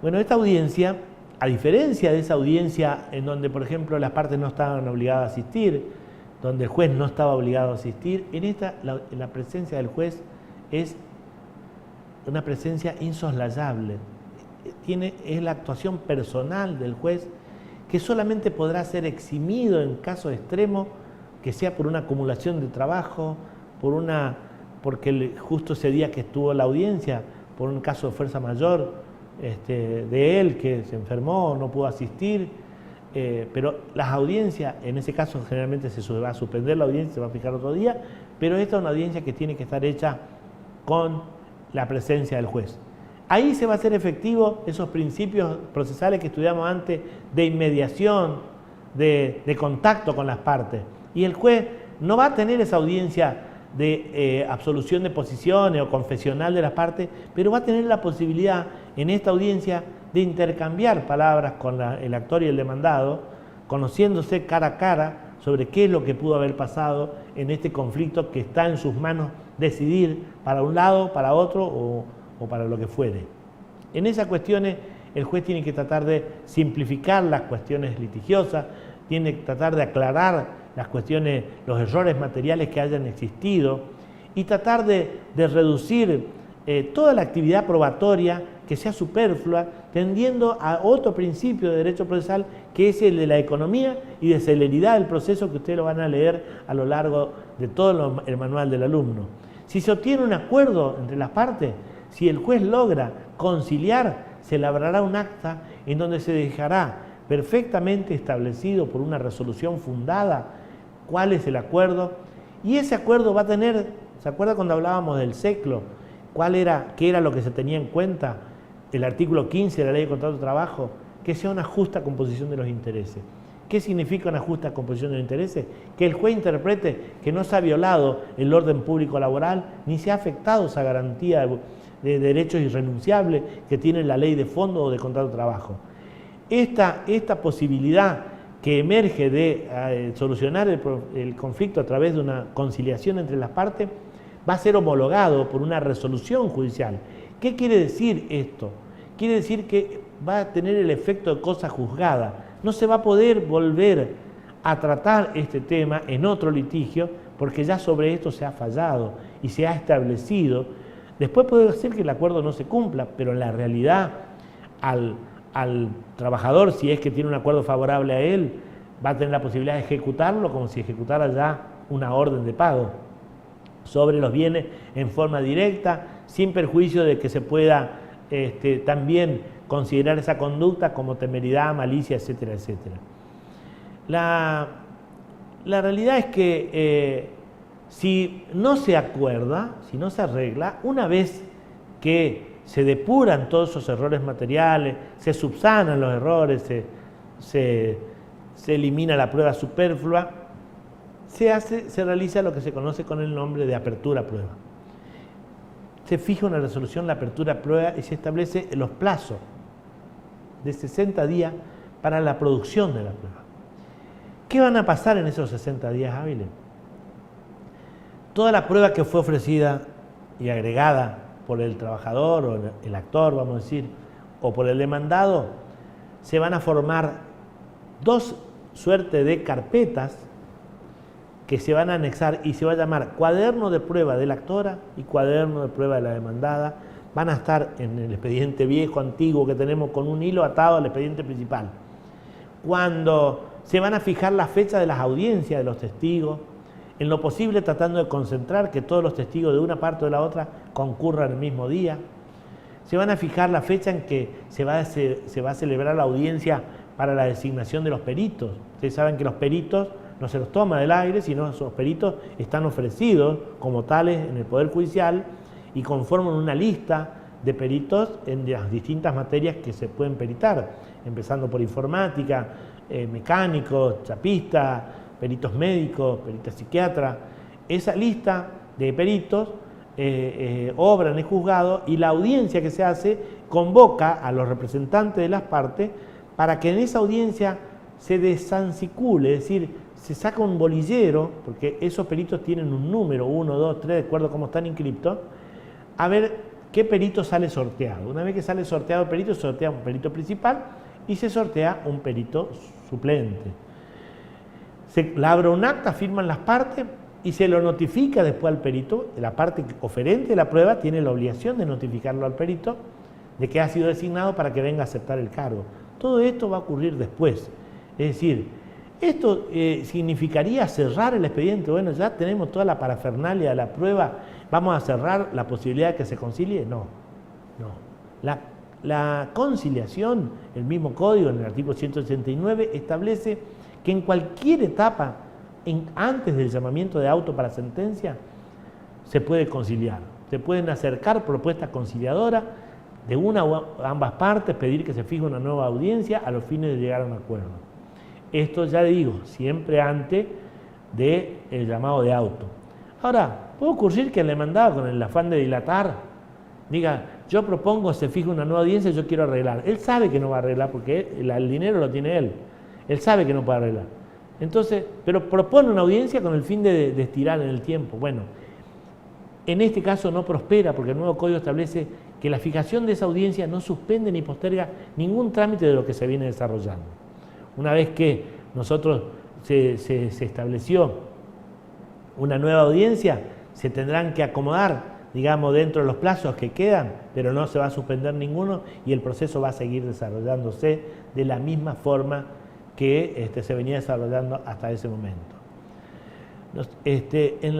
Bueno, esta audiencia, a diferencia de esa audiencia en donde, por ejemplo, las partes no estaban obligadas a asistir, donde el juez no estaba obligado a asistir, en esta la presencia del juez es una presencia insoslayable. Es la actuación personal del juez que solamente podrá ser eximido en caso extremo, que sea por una acumulación de trabajo, porque justo ese día que estuvo la audiencia, por un caso de fuerza mayor de él que se enfermó, no pudo asistir, pero las audiencias, en ese caso generalmente se va a suspender la audiencia, se va a fijar otro día, pero esta es una audiencia que tiene que estar hecha con la presencia del juez. Ahí se va a hacer efectivo esos principios procesales que estudiamos antes de inmediación, de contacto con las partes. Y el juez no va a tener esa audiencia de absolución de posiciones o confesional de las partes, pero va a tener la posibilidad en esta audiencia de intercambiar palabras con el actor y el demandado, conociéndose cara a cara sobre qué es lo que pudo haber pasado en este conflicto que está en sus manos decidir para un lado, para otro o para lo que fuere. En esas cuestiones el juez tiene que tratar de simplificar las cuestiones litigiosas, tiene que tratar de aclarar las cuestiones, los errores materiales que hayan existido y tratar de reducir toda la actividad probatoria que sea superflua, tendiendo a otro principio de derecho procesal que es el de la economía y de celeridad del proceso, que ustedes lo van a leer a lo largo de todo el manual del alumno. Si se obtiene un acuerdo entre las partes, si el juez logra conciliar, se elaborará un acta en donde se dejará perfectamente establecido por una resolución fundada cuál es el acuerdo, y ese acuerdo va a tener, ¿se acuerda cuando hablábamos del SECLO? ¿Qué era lo que se tenía en cuenta? El artículo 15 de la Ley de Contrato de Trabajo, que sea una justa composición de los intereses. ¿Qué significa una justa composición de los intereses? Que el juez interprete que no se ha violado el orden público laboral, ni se ha afectado esa garantía de derechos irrenunciables que tiene la ley de fondo o de contrato de trabajo. Esta posibilidad que emerge de solucionar el conflicto a través de una conciliación entre las partes va a ser homologado por una resolución judicial. ¿Qué quiere decir esto? Quiere decir que va a tener el efecto de cosa juzgada. No se va a poder volver a tratar este tema en otro litigio porque ya sobre esto se ha fallado y se ha establecido. Después puede ser que el acuerdo no se cumpla, pero en la realidad al trabajador, si es que tiene un acuerdo favorable a él, va a tener la posibilidad de ejecutarlo como si ejecutara ya una orden de pago sobre los bienes en forma directa, sin perjuicio de que se pueda también considerar esa conducta como temeridad, malicia, etcétera, etcétera. La realidad es que si no se acuerda, si no se arregla, una vez que se depuran todos esos errores materiales, se subsanan los errores, se elimina la prueba superflua, se realiza lo que se conoce con el nombre de apertura a prueba. Se fija una resolución, la apertura a prueba, y se establece los plazos de 60 días para la producción de la prueba. ¿Qué van a pasar en esos 60 días hábiles? Toda la prueba que fue ofrecida y agregada por el trabajador o el actor, vamos a decir, o por el demandado, se van a formar dos suertes de carpetas que se van a anexar y se va a llamar cuaderno de prueba de la actora y cuaderno de prueba de la demandada. Van a estar en el expediente viejo, antiguo que tenemos con un hilo atado al expediente principal. Cuando se van a fijar la fecha de las audiencias de los testigos, en lo posible tratando de concentrar que todos los testigos de una parte o de la otra concurran el mismo día. Se van a fijar la fecha en que se va a celebrar la audiencia para la designación de los peritos. Ustedes saben que los peritos no se los toma del aire, sino esos peritos están ofrecidos como tales en el Poder Judicial y conforman una lista de peritos en las distintas materias que se pueden peritar, empezando por informática, mecánicos, chapistas, peritos médicos, peritos psiquiatras. Esa lista de peritos obra en el juzgado y la audiencia que se hace convoca a los representantes de las partes para que en esa audiencia se desancicule, es decir, se saca un bolillero, porque esos peritos tienen un número, 1, 2, 3, de acuerdo a cómo están inscriptos, a ver ¿qué perito sale sorteado? Una vez que sale sorteado el perito, se sortea un perito principal y se sortea un perito suplente. Se labra un acta, firman las partes y se lo notifica después al perito. La parte oferente de la prueba tiene la obligación de notificarlo al perito de que ha sido designado para que venga a aceptar el cargo. Todo esto va a ocurrir después. Es decir, ¿esto significaría cerrar el expediente? Bueno, ya tenemos toda la parafernalia de la prueba, ¿vamos a cerrar la posibilidad de que se concilie? No, no. La conciliación, el mismo código en el artículo 169, establece que en cualquier etapa, antes del llamamiento de auto para sentencia, se puede conciliar. Se pueden acercar propuestas conciliadoras de una o ambas partes, pedir que se fije una nueva audiencia a los fines de llegar a un acuerdo. Esto ya digo, siempre antes del llamado de auto. Ahora, puede ocurrir que el demandado, con el afán de dilatar, diga, yo propongo, se fije una nueva audiencia, yo quiero arreglar. Él sabe que no va a arreglar porque el dinero lo tiene él. Él sabe que no puede arreglar. Entonces, pero propone una audiencia con el fin de estirar en el tiempo. Bueno, en este caso no prospera porque el nuevo código establece que la fijación de esa audiencia no suspende ni posterga ningún trámite de lo que se viene desarrollando. Una vez que nosotros se estableció una nueva audiencia, se tendrán que acomodar, digamos, dentro de los plazos que quedan, pero no se va a suspender ninguno y el proceso va a seguir desarrollándose de la misma forma que se venía desarrollando hasta ese momento. En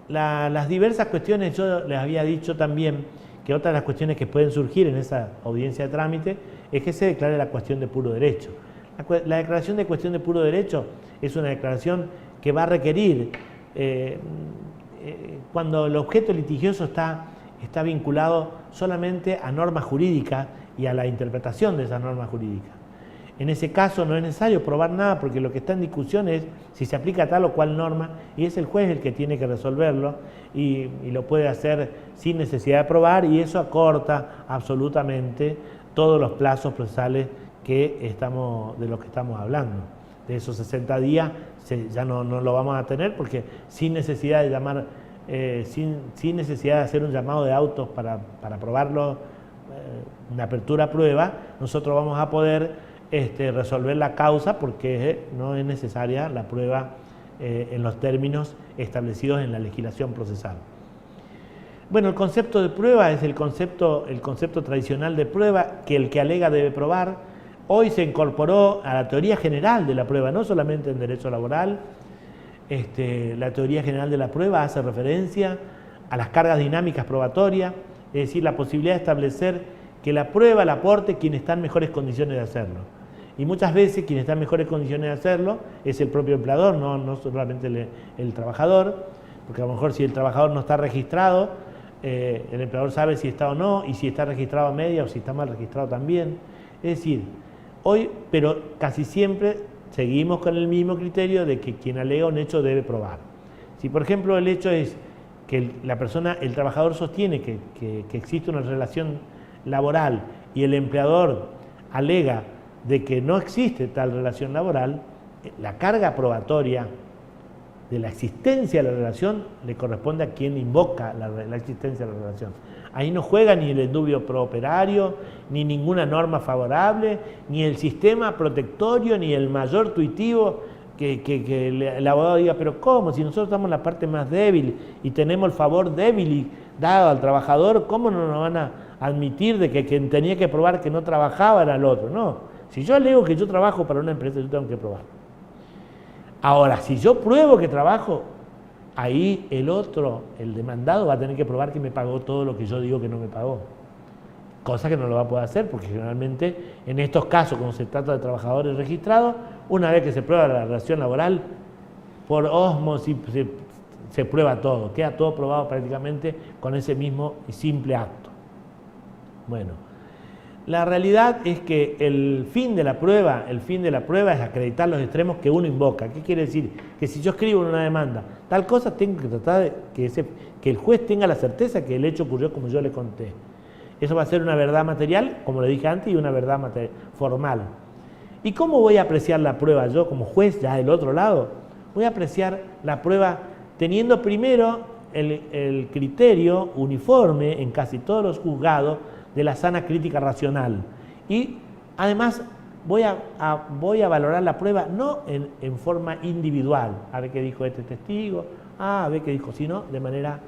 las diversas cuestiones, yo les había dicho también que otra de las cuestiones que pueden surgir en esa audiencia de trámite es que se declare la cuestión de puro derecho. La declaración de cuestión de puro derecho es una declaración que va a requerir, cuando el objeto litigioso está vinculado solamente a normas jurídicas y a la interpretación de esas normas jurídicas. En ese caso no es necesario probar nada porque lo que está en discusión es si se aplica tal o cual norma y es el juez el que tiene que resolverlo y lo puede hacer sin necesidad de probar y eso acorta absolutamente todos los plazos procesales de los que estamos hablando. De esos 60 días ya no lo vamos a tener porque sin necesidad de llamar, sin necesidad de hacer un llamado de autos para probarlo, una apertura a prueba, nosotros vamos a poder resolver la causa porque no es necesaria la prueba en los términos establecidos en la legislación procesal. Bueno, el concepto de prueba es el concepto tradicional de prueba que el que alega debe probar. Hoy se incorporó a la teoría general de la prueba, no solamente en derecho laboral. La teoría general de la prueba hace referencia a las cargas dinámicas probatorias, es decir, la posibilidad de establecer que la prueba la aporte quien está en mejores condiciones de hacerlo. Y muchas veces quien está en mejores condiciones de hacerlo es el propio empleador, no solamente el trabajador, porque a lo mejor si el trabajador no está registrado, el empleador sabe si está o no, y si está registrado a media o si está mal registrado también. Es decir, hoy, pero casi siempre seguimos con el mismo criterio de que quien alega un hecho debe probar. Si por ejemplo el hecho es que el trabajador sostiene que existe una relación laboral y el empleador alega de que no existe tal relación laboral, la carga probatoria de la existencia de la relación le corresponde a quien invoca la existencia de la relación. Ahí no juega ni el indubio prooperario, ni ninguna norma favorable, ni el sistema protectorio, ni el mayor tuitivo que el abogado diga, pero ¿cómo? Si nosotros estamos en la parte más débil y tenemos el favor débil dado al trabajador, ¿cómo no nos van a admitir de que quien tenía que probar que no trabajaba era el otro? No. Si yo alego que yo trabajo para una empresa, yo tengo que probar. Ahora, si yo pruebo que trabajo, ahí el demandado va a tener que probar que me pagó todo lo que yo digo que no me pagó. Cosa que no lo va a poder hacer porque generalmente en estos casos, cuando se trata de trabajadores registrados, una vez que se prueba la relación laboral, por ósmosis se prueba todo, queda todo probado prácticamente con ese mismo y simple acto. Bueno, la realidad es que el fin de la prueba es acreditar los extremos que uno invoca. ¿Qué quiere decir? Que si yo escribo en una demanda tal cosa, tengo que tratar de que el juez tenga la certeza que el hecho ocurrió como yo le conté. Eso va a ser una verdad material, como le dije antes, y una verdad formal. ¿Y cómo voy a apreciar la prueba yo como juez ya del otro lado? Voy a apreciar la prueba teniendo primero el criterio uniforme en casi todos los juzgados de la sana crítica racional. Y además voy a valorar la prueba no en forma individual, a ver qué dijo este testigo, a ver qué dijo, sino de manera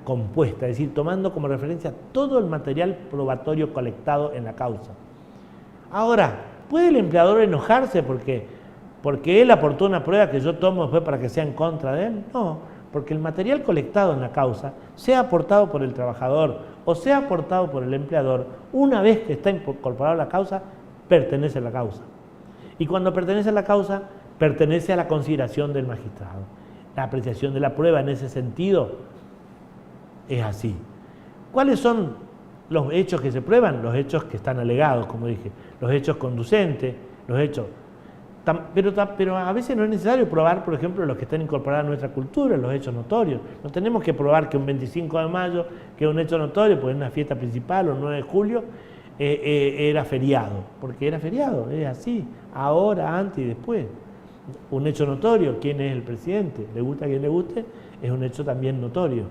compuesta, es decir, tomando como referencia todo el material probatorio colectado en la causa. Ahora, ¿puede el empleador enojarse porque él aportó una prueba que yo tomo después para que sea en contra de él? No, porque el material colectado en la causa, sea aportado por el trabajador o sea aportado por el empleador, una vez que está incorporado a la causa, pertenece a la causa. Y cuando pertenece a la causa, pertenece a la consideración del magistrado. La apreciación de la prueba en ese sentido es así. ¿Cuáles son los hechos que se prueban? Los hechos que están alegados, como dije, los hechos conducentes, los hechos... Pero a veces no es necesario probar, por ejemplo, los que están incorporados a nuestra cultura, los hechos notorios. No tenemos que probar que un 25 de mayo, que es un hecho notorio, porque es una fiesta principal, o un 9 de julio, era feriado. Porque era feriado, es así, ahora, antes y después. Un hecho notorio, ¿quién es el presidente? Le gusta a quien le guste, es un hecho también notorio.